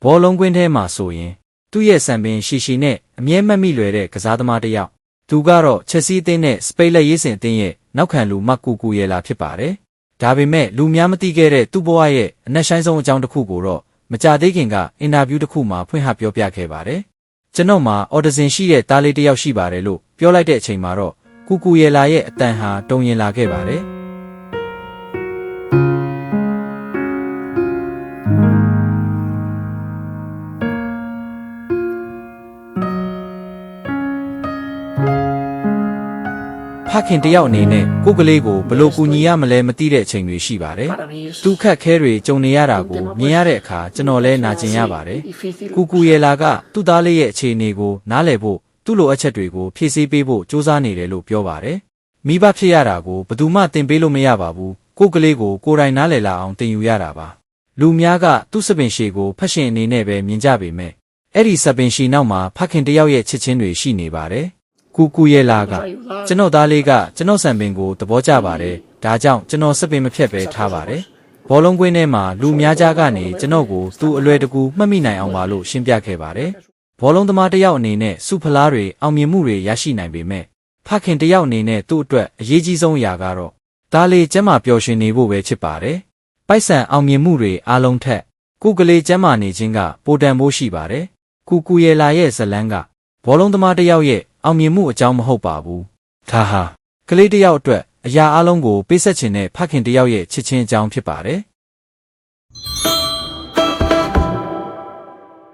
ဘောလုံးကွင်းထဲမှာဆိုရင်သူ့ရဲ့စံပင်ရှည်နဲ့အမြဲမှတ်မိလွယ်တဲ့ကစားသမားတစ်ယောက်သူကတော့ချက်စီးအသင်းနဲ့စပိတ်လက်ရေးစင်အသင်းရဲ့နောက်ခံလူမကူကူရဲလာဖြစ်ပါတယ်ဒါပေမဲ့လူများမသိခဲ့တဲ့သူ့ဘဝရဲ့အနက်ရှိုင်းဆုံးအကြောင်းတစ်ခုကိုတော့မကြသေးခင်ကအင်တာဗျူးတစ်ခုမှာဖွင့်ဟပြောပြခဲ့ပါတယ်ကျွန်တော်မှာအော်ဒဇင်ရှိတဲ့သားလေးတစ်ယောက်ရှိပါတယ်လို့ပြောလိုက်တဲ့အချိန်မှာတော့ကူကူရဲလာရဲ့အတန်ဟာတုံရင်လာခဲ့ပါတယ်ဖခင်တယောက်အနေနဲ့ကိုကလေးကိုဘလို့ကူညီရမလဲမသိတဲ့အချိန်တွေရှိပါတယ်။သူခက်ခဲတွေကြုံနေရတာကိုမြင်ရတဲ့အခါကျွန်တော်လည်းနာကျင်ရပါတယ်။ကူကူရဲလာကသူ့သားလေးရဲ့အခြေအနေကိုနားလည်ဖို့သူ့လိုအပ်ချက်တွေကိုဖြည့်ဆည်းပေးဖို့စူးစမ်းနေတယ်လို့ပြောပါတယ်။မိဘဖြစ်ရတာကိုဘယ်သူမှသင်ပေးလို့မရပါဘူး။ကိုကလေးကိုကိုယ်တိုင်နားလည်လာအောင်သင်ယူရတာပါ။လူများကသူ့စပင်ရှည်ကိုဖက်ရှင်အနေနဲ့ပဲမြင်ကြပေမဲ့အဲ့ဒီစပင်ရှည်နောက်မှာဖခင်တယောက်ရဲ့ချစ်ချင်းတွေရှိနေပါတယ်။ကူကူရဲလာကကျွန်တော်သားလေးကကျွန်တော်စံပင်ကိုသဘောကျပါတယ်ဒါကြောင့်ကျွန်တော်စပင်မဖြတ်ပဲထားပါတယ်ဘောလုံးကွင်းထဲမှာလူများကြားကနေကျွန်တော်ကိုသူ့အလွယ်တကူမှတ်မိနိုင်အောင်ပါလို့ရှင်းပြခဲ့ပါတယ်ဘောလုံးသမားတစ်ယောက်အနေနဲ့စုဖလားတွေအောင်မြင်မှုတွေရရှိနိုင်ပေမဲ့ဖခင်တစ်ယောက်အနေနဲ့သူ့အတွက်အရေးကြီးဆုံးအရာကတော့သားလေးကျန်းမာပျော်ရွှင်နေဖို့ပဲဖြစ်ပါတယ်ပိုက်ဆံအောင်မြင်မှုတွေအားလုံးထက်ကိုကလေးကျန်းမာနေခြင်းကပိုတန်ဖိုးရှိပါတယ်ကူကူရဲလာရဲ့ဇလန်းကဘောလုံးသမားတစ်ယောက်ရဲ့အောင်မြင်မှုအကြောင်းမဟုတ်ပါဘူး။ဒါဟာကလေးတစ်ယောက်အတွက်အရာအလုံးကိုပေးဆက်ခြင်းနဲ့ဖခင်တစ်ယောက်ရဲ့ချစ်ချင်းအကြောင်းဖြစ်ပါတယ်။